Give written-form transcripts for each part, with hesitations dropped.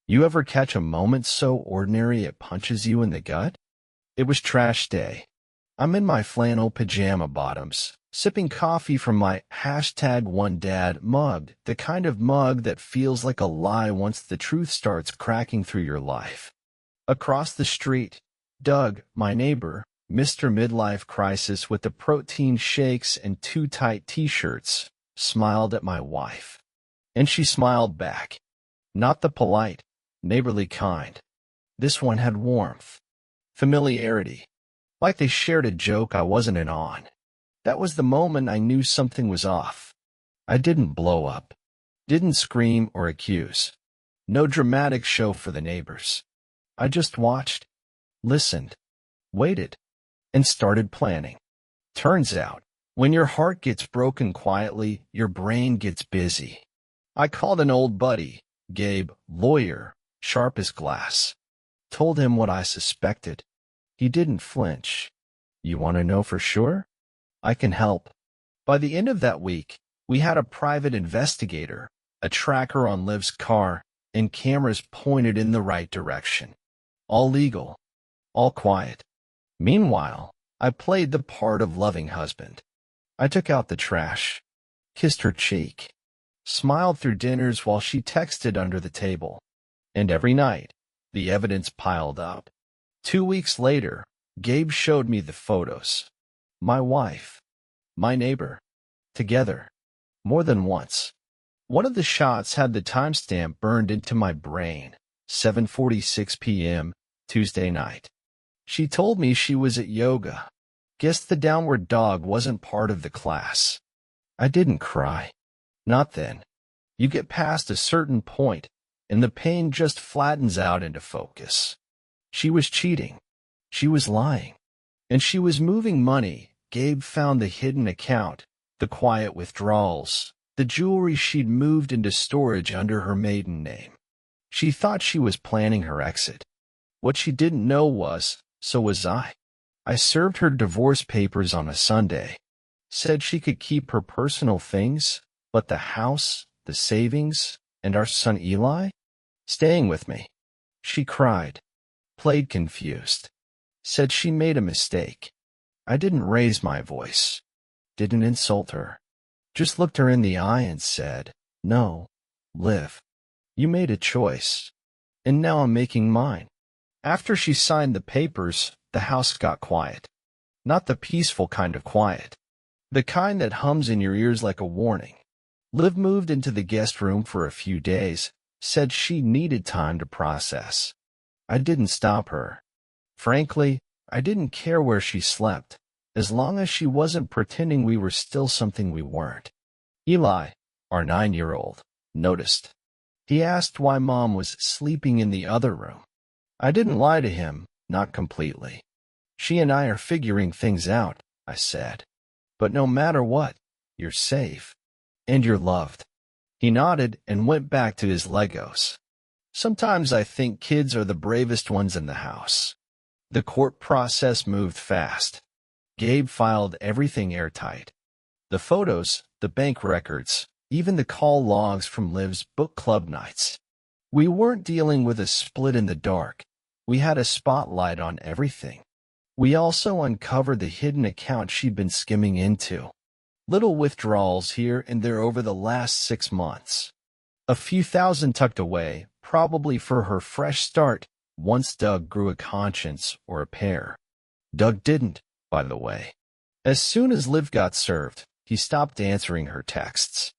You ever catch a moment so ordinary it punches you in the gut? It was trash day. I'm in my flannel pajama bottoms, sipping coffee from my #OneDad mug, the kind of mug that feels like a lie once the truth starts cracking through your life. Across the street, Doug, my neighbor, Mr. Midlife Crisis with the protein shakes and too tight t-shirts, smiled at my wife. And she smiled back. Not the polite, neighborly kind. This one had warmth, familiarity, like they shared a joke I wasn't in on. That was the moment I knew something was off. I didn't blow up, didn't scream or accuse. No dramatic show for the neighbors. I just watched, listened, waited, and started planning. Turns out, when your heart gets broken quietly, your brain gets busy. I called an old buddy, Gabe, lawyer, sharp as glass. Told him what I suspected. He didn't flinch. You want to know for sure? I can help. By the end of that week, we had a private investigator, a tracker on Liv's car, and cameras pointed in the right direction. All legal, all quiet. Meanwhile, I played the part of loving husband. I took out the trash, kissed her cheek, smiled through dinners while she texted under the table. And every night, the evidence piled up. 2 weeks later, Gabe showed me the photos. My wife, my neighbor, together, more than once. One of the shots had the timestamp burned into my brain, 7:46 p.m., Tuesday night. She told me she was at yoga. Guessed the downward dog wasn't part of the class. I didn't cry. Not then. You get past a certain point, and the pain just flattens out into focus. She was cheating. She was lying. And she was moving money. Gabe found the hidden account, the quiet withdrawals, the jewelry she'd moved into storage under her maiden name. She thought she was planning her exit. What she didn't know was, so was I. I served her divorce papers on a Sunday. Said she could keep her personal things, but the house, the savings, and our son Eli? Staying with me. She cried, played confused, said she made a mistake. I didn't raise my voice, didn't insult her, just looked her in the eye and said, no, Liv, you made a choice, and now I'm making mine. After she signed the papers, the house got quiet. Not the peaceful kind of quiet. The kind that hums in your ears like a warning. Liv moved into the guest room for a few days, said she needed time to process. I didn't stop her. Frankly, I didn't care where she slept, as long as she wasn't pretending we were still something we weren't. Eli, our 9-year-old, noticed. He asked why Mom was sleeping in the other room. I didn't lie to him, not completely. She and I are figuring things out, I said. But no matter what, you're safe. And you're loved. He nodded and went back to his Legos. Sometimes I think kids are the bravest ones in the house. The court process moved fast. Gabe filed everything airtight. The photos, the bank records, even the call logs from Liv's book club nights. We weren't dealing with a split in the dark. We had a spotlight on everything. We also uncovered the hidden account she'd been skimming into. Little withdrawals here and there over the last 6 months. A few thousand tucked away, probably for her fresh start, once Doug grew a conscience or a pair. Doug didn't, by the way. As soon as Liv got served, he stopped answering her texts.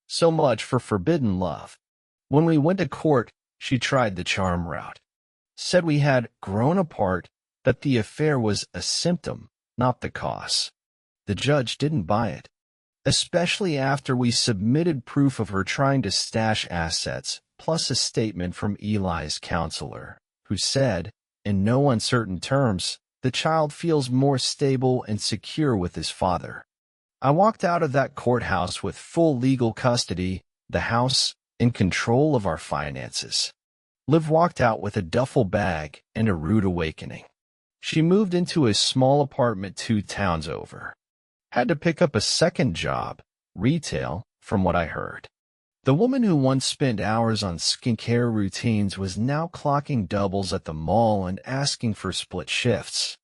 So much for forbidden love. When we went to court, she tried the charm route. Said we had grown apart, that the affair was a symptom, not the cause. The judge didn't buy it, especially after we submitted proof of her trying to stash assets, plus a statement from Eli's counselor, who said, in no uncertain terms, the child feels more stable and secure with his father. I walked out of that courthouse with full legal custody, the house, in control of our finances. Liv walked out with a duffel bag and a rude awakening. She moved into a small apartment 2 towns over. Had to pick up a second job, retail, from what I heard. The woman who once spent hours on skincare routines was now clocking doubles at the mall and asking for split shifts.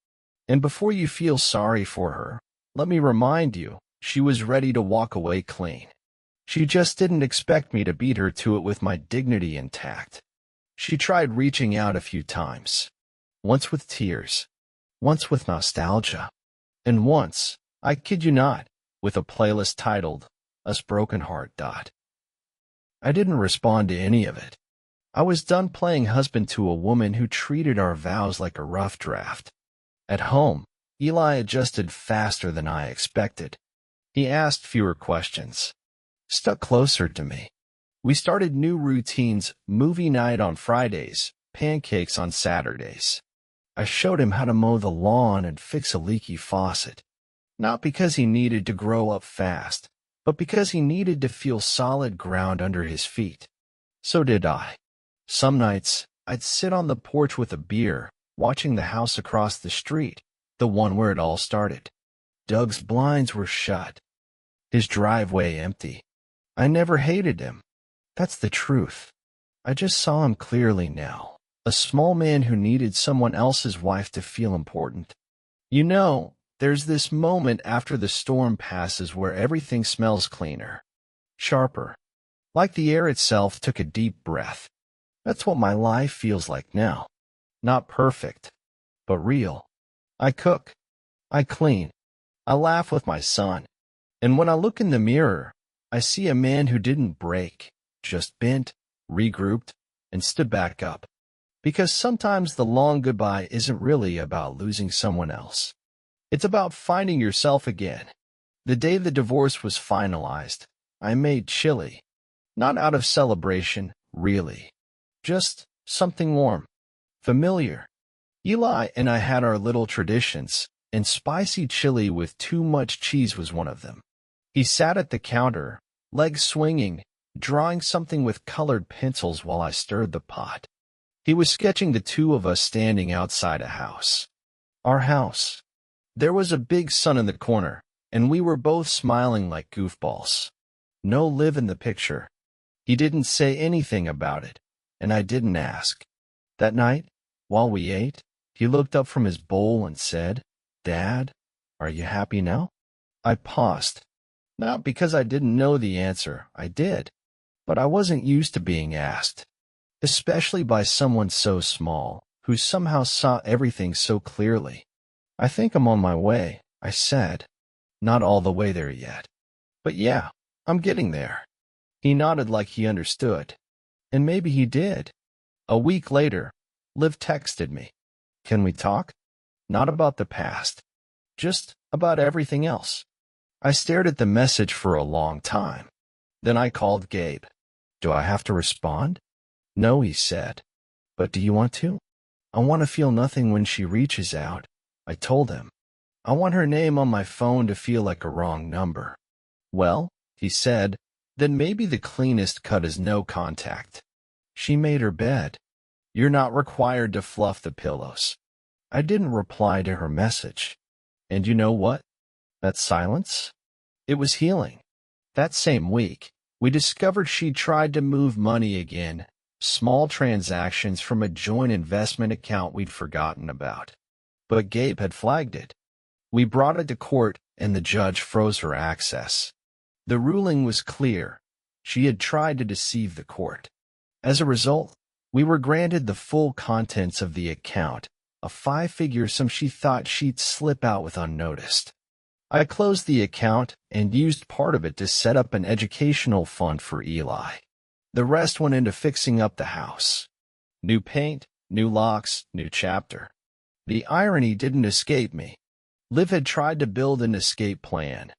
And before you feel sorry for her, let me remind you, she was ready to walk away clean. She just didn't expect me to beat her to it with my dignity intact. She tried reaching out a few times, once with tears, once with nostalgia, and once, I kid you not, with a playlist titled, Us Broken Heart. I didn't respond to any of it. I was done playing husband to a woman who treated our vows like a rough draft. At home, Eli adjusted faster than I expected. He asked fewer questions, stuck closer to me. We started new routines, movie night on Fridays, pancakes on Saturdays. I showed him how to mow the lawn and fix a leaky faucet. Not because he needed to grow up fast, but because he needed to feel solid ground under his feet. So did I. Some nights, I'd sit on the porch with a beer, watching the house across the street, the one where it all started. Doug's blinds were shut, his driveway empty. I never hated him. That's the truth. I just saw him clearly now, a small man who needed someone else's wife to feel important. You know, there's this moment after the storm passes where everything smells cleaner, sharper, like the air itself took a deep breath. That's what my life feels like now. Not perfect, but real. I cook, I clean, I laugh with my son. And when I look in the mirror, I see a man who didn't break, just bent, regrouped, and stood back up. Because sometimes the long goodbye isn't really about losing someone else. It's about finding yourself again. The day the divorce was finalized, I made chili. Not out of celebration, really. Just something warm, familiar. Eli and I had our little traditions, and spicy chili with too much cheese was one of them. He sat at the counter, legs swinging, drawing something with colored pencils while I stirred the pot. He was sketching the two of us standing outside a house. Our house. There was a big sun in the corner, and we were both smiling like goofballs. No live in the picture. He didn't say anything about it, and I didn't ask. That night, while we ate, he looked up from his bowl and said, "Dad, are you happy now?" I paused. Not because I didn't know the answer, I did. But I wasn't used to being asked, especially by someone so small, who somehow saw everything so clearly. "I think I'm on my way," I said. Not all the way there yet. But yeah, I'm getting there. He nodded like he understood. And maybe he did. A week later, Liv texted me. "Can we talk?" Not about the past. Just about everything else. I stared at the message for a long time. Then I called Gabe. "Do I have to respond?" "No," he said. "But do you want to?" "I want to feel nothing when she reaches out," I told him. "I want her name on my phone to feel like a wrong number." "Well," he said, "then maybe the cleanest cut is no contact." She made her bed. You're not required to fluff the pillows. I didn't reply to her message. And you know what? That silence? It was healing. That same week, we discovered she tried to move money again, small transactions from a joint investment account we'd forgotten about. But Gabe had flagged it. We brought it to court, and the judge froze her access. The ruling was clear. She had tried to deceive the court. As a result, we were granted the full contents of the account, a five-figure sum she thought she'd slip out with unnoticed. I closed the account and used part of it to set up an educational fund for Eli. The rest went into fixing up the house. New paint, new locks, new chapter. The irony didn't escape me. Liv had tried to build an escape plan.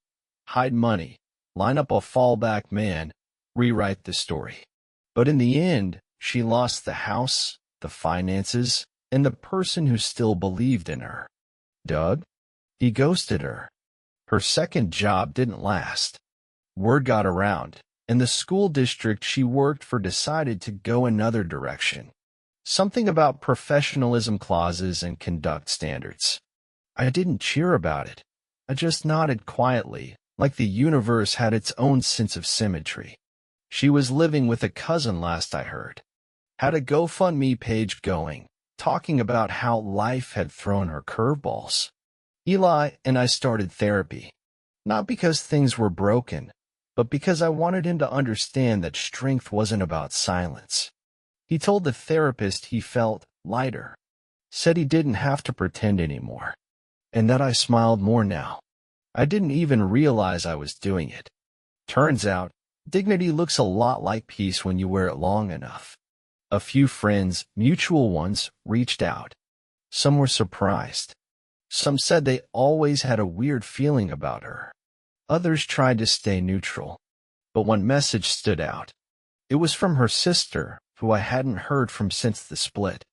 Hide money, line up a fallback man, rewrite the story. But in the end, she lost the house, the finances, and the person who still believed in her. Doug? He ghosted her. Her second job didn't last. Word got around, and the school district she worked for decided to go another direction. Something about professionalism clauses and conduct standards. I didn't cheer about it. I just nodded quietly, like the universe had its own sense of symmetry. She was living with a cousin last I heard. Had a GoFundMe page going, talking about how life had thrown her curveballs. Eli and I started therapy, not because things were broken, but because I wanted him to understand that strength wasn't about silence. He told the therapist he felt lighter, said he didn't have to pretend anymore, and that I smiled more now. I didn't even realize I was doing it. Turns out, dignity looks a lot like peace when you wear it long enough. A few friends, mutual ones, reached out. Some were surprised. Some said they always had a weird feeling about her. Others tried to stay neutral. But one message stood out. It was from her sister, who I hadn't heard from since the split.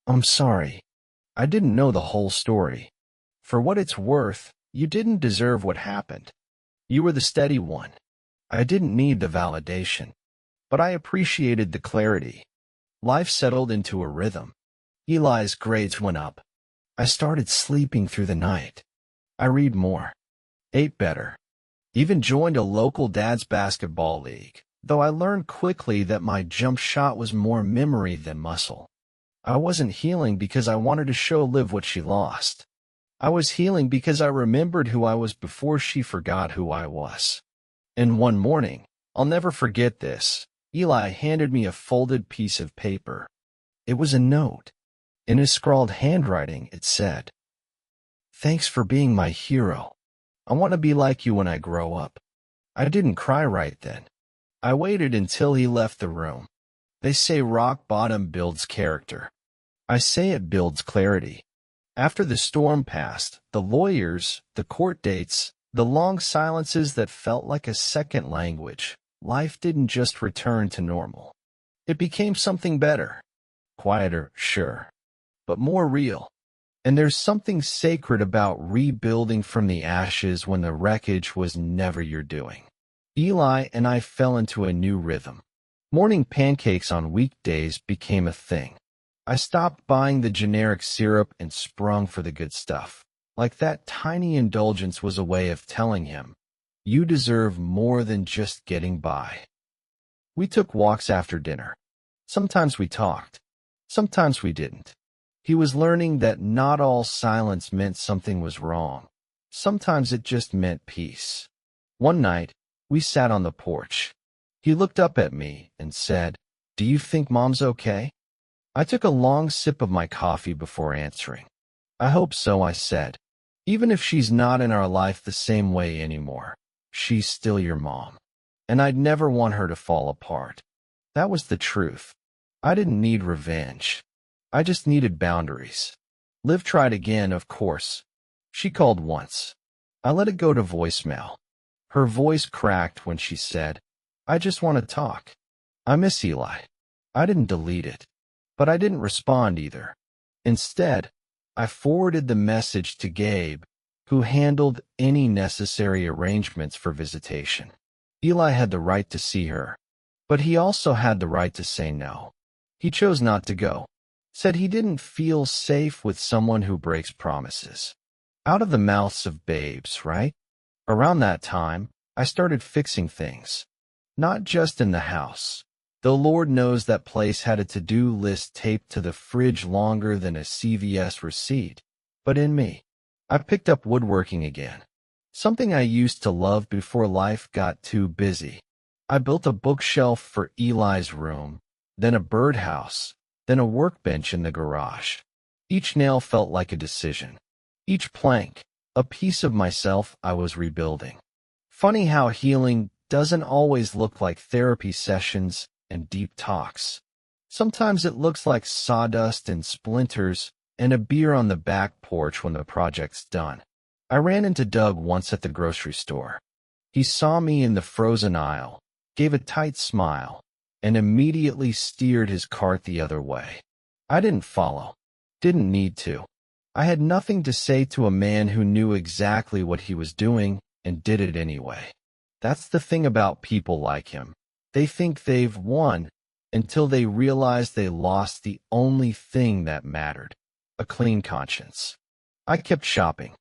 "I'm sorry. I didn't know the whole story. For what it's worth, you didn't deserve what happened. You were the steady one. I didn't need the validation. But I appreciated the clarity." Life settled into a rhythm. Eli's grades went up. I started sleeping through the night. I read more, ate better, even joined a local dad's basketball league, though I learned quickly that my jump shot was more memory than muscle. I wasn't healing because I wanted to show Liv what she lost. I was healing because I remembered who I was before she forgot who I was. And one morning, I'll never forget this, Eli handed me a folded piece of paper. It was a note. In his scrawled handwriting, it said, "Thanks for being my hero. I want to be like you when I grow up." I didn't cry right then. I waited until he left the room. They say rock bottom builds character. I say it builds clarity. After the storm passed, the lawyers, the court dates, the long silences that felt like a second language, life didn't just return to normal. It became something better. Quieter, sure, but more real. And there's something sacred about rebuilding from the ashes when the wreckage was never your doing. Eli and I fell into a new rhythm. Morning pancakes on weekdays became a thing. I stopped buying the generic syrup and sprung for the good stuff. Like that tiny indulgence was a way of telling him, "You deserve more than just getting by." We took walks after dinner. Sometimes we talked. Sometimes we didn't. He was learning that not all silence meant something was wrong. Sometimes it just meant peace. One night, we sat on the porch. He looked up at me and said, "Do you think Mom's okay?" I took a long sip of my coffee before answering. "I hope so," I said. "Even if she's not in our life the same way anymore, she's still your mom. And I'd never want her to fall apart." That was the truth. I didn't need revenge. I just needed boundaries. Liv tried again, of course. She called once. I let it go to voicemail. Her voice cracked when she said, "I just want to talk. I miss Eli." I didn't delete it, but I didn't respond either. Instead, I forwarded the message to Gabe, who handled any necessary arrangements for visitation. Eli had the right to see her, but he also had the right to say no. He chose not to go. Said he didn't feel safe with someone who breaks promises. Out of the mouths of babes, right? Around that time, I started fixing things. Not just in the house, though Lord knows that place had a to-do list taped to the fridge longer than a CVS receipt, but in me. I picked up woodworking again, something I used to love before life got too busy. I built a bookshelf for Eli's room, then a birdhouse, then a workbench in the garage. Each nail felt like a decision. Each plank, a piece of myself I was rebuilding. Funny how healing doesn't always look like therapy sessions and deep talks. Sometimes it looks like sawdust and splinters and a beer on the back porch when the project's done. I ran into Doug once at the grocery store. He saw me in the frozen aisle, gave a tight smile, and immediately steered his cart the other way. I didn't follow. Didn't need to. I had nothing to say to a man who knew exactly what he was doing and did it anyway. That's the thing about people like him. They think they've won until they realize they lost the only thing that mattered, a clean conscience. I kept shopping.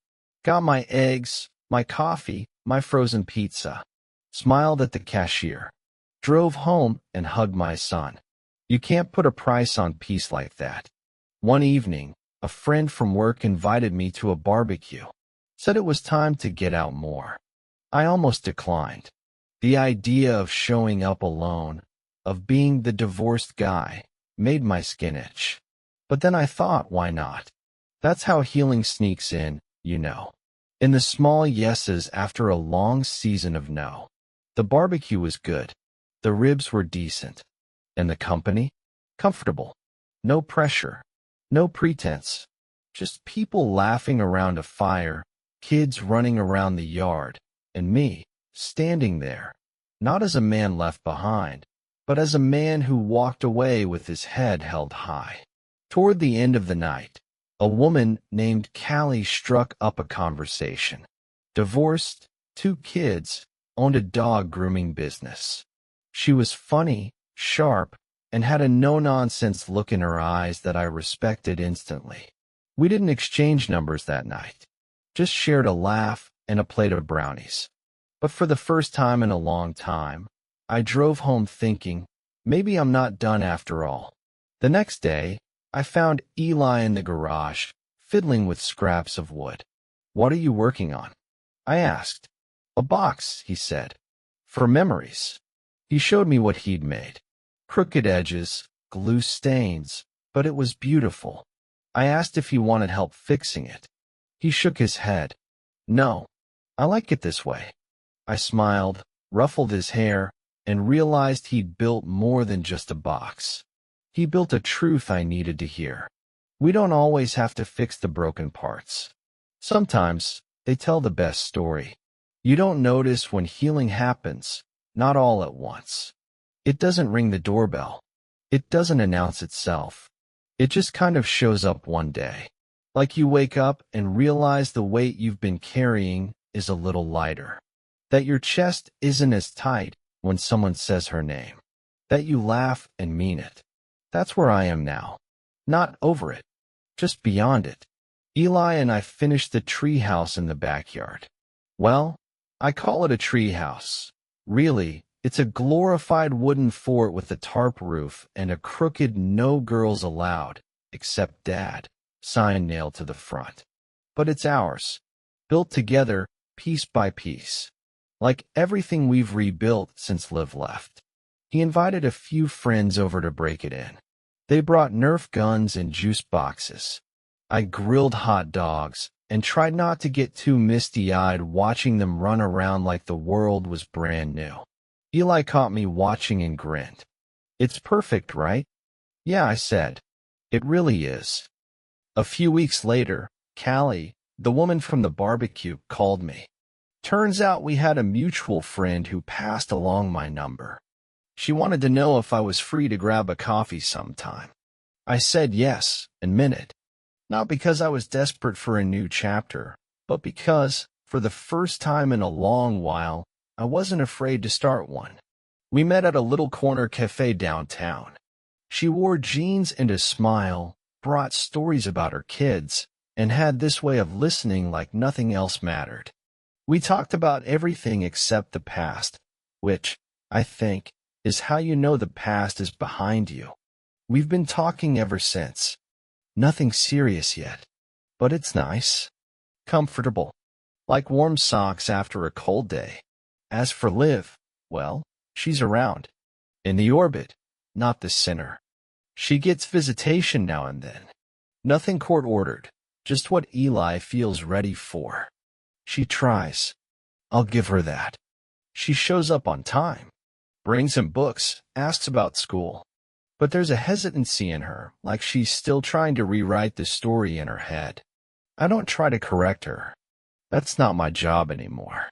Got my eggs, my coffee, my frozen pizza. Smiled at the cashier. drove home, and hugged my son. You can't put a price on peace like that. One evening, a friend from work invited me to a barbecue, said it was time to get out more. I almost declined. The idea of showing up alone, of being the divorced guy, made my skin itch. But then I thought, why not? That's how healing sneaks in, you know. In the small yeses after a long season of no. The barbecue was good. The ribs were decent. And the company? Comfortable. No pressure. No pretense. Just people laughing around a fire, kids running around the yard, and me, standing there, not as a man left behind, but as a man who walked away with his head held high. Toward the end of the night, a woman named Callie struck up a conversation. Divorced, 2 kids, owned a dog grooming business. She was funny, sharp, and had a no-nonsense look in her eyes that I respected instantly. We didn't exchange numbers that night, just shared a laugh and a plate of brownies. But for the first time in a long time, I drove home thinking, maybe I'm not done after all. The next day, I found Eli in the garage, fiddling with scraps of wood. "What are you working on?" I asked. "A box," he said. "For memories." He showed me what he'd made. Crooked edges, glue stains, but it was beautiful. I asked if he wanted help fixing it. He shook his head. "No, I like it this way." I smiled, ruffled his hair, and realized he'd built more than just a box. He built a truth I needed to hear. We don't always have to fix the broken parts. Sometimes they tell the best story. You don't notice when healing happens, not all at once. It doesn't ring the doorbell. It doesn't announce itself. It just kind of shows up one day. Like you wake up and realize the weight you've been carrying is a little lighter. That your chest isn't as tight when someone says her name. That you laugh and mean it. That's where I am now. Not over it, just beyond it. Eli and I finished the treehouse in the backyard. Well, I call it a treehouse. Really, it's a glorified wooden fort with a tarp roof and a crooked "No girls allowed, except Dad" sign nailed to the front. But it's ours, built together, piece by piece. Like everything we've rebuilt since Liv left. He invited a few friends over to break it in. They brought Nerf guns and juice boxes. I grilled hot dogs and tried not to get too misty-eyed watching them run around like the world was brand new. Eli caught me watching and grinned. "It's perfect, right?" "Yeah," I said. "It really is." A few weeks later, Callie, the woman from the barbecue, called me. Turns out we had a mutual friend who passed along my number. She wanted to know if I was free to grab a coffee sometime. I said yes, and meant it. Not because I was desperate for a new chapter, but because, for the first time in a long while, I wasn't afraid to start one. We met at a little corner cafe downtown. She wore jeans and a smile, brought stories about her kids, and had this way of listening like nothing else mattered. We talked about everything except the past, which, I think, is how you know the past is behind you. We've been talking ever since. Nothing serious yet, but it's nice. Comfortable. Like warm socks after a cold day. As for Liv, well, she's around. In the orbit, not the center. She gets visitation now and then. Nothing court-ordered, just what Eli feels ready for. She tries. I'll give her that. She shows up on time. Brings him books, asks about school. But there's a hesitancy in her, like she's still trying to rewrite the story in her head. I don't try to correct her. That's not my job anymore.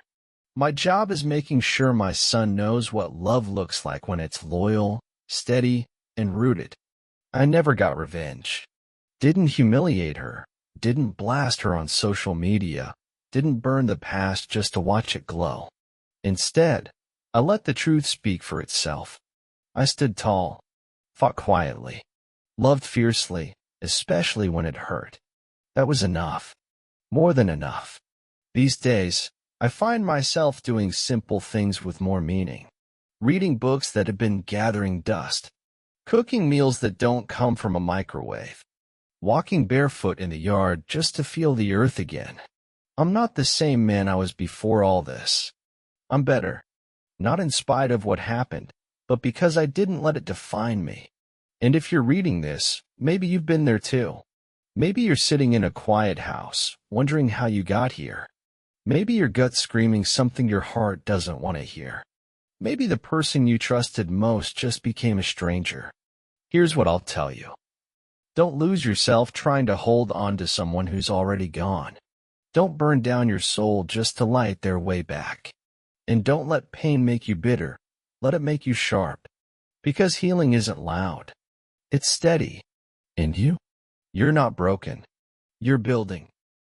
My job is making sure my son knows what love looks like when it's loyal, steady, and rooted. I never got revenge. Didn't humiliate her. Didn't blast her on social media. Didn't burn the past just to watch it glow. Instead, I let the truth speak for itself. I stood tall, fought quietly, loved fiercely, especially when it hurt. That was enough. More than enough. These days, I find myself doing simple things with more meaning. reading books that have been gathering dust, cooking meals that don't come from a microwave, walking barefoot in the yard just to feel the earth again. I'm not the same man I was before all this. I'm better, not in spite of what happened, but because I didn't let it define me. And if you're reading this, maybe you've been there too. Maybe you're sitting in a quiet house, wondering how you got here. Maybe your gut's screaming something your heart doesn't want to hear. Maybe the person you trusted most just became a stranger. Here's what I'll tell you. Don't lose yourself trying to hold on to someone who's already gone. Don't burn down your soul just to light their way back. And don't let pain make you bitter. Let it make you sharp. Because healing isn't loud. It's steady. And you? You're not broken. You're building.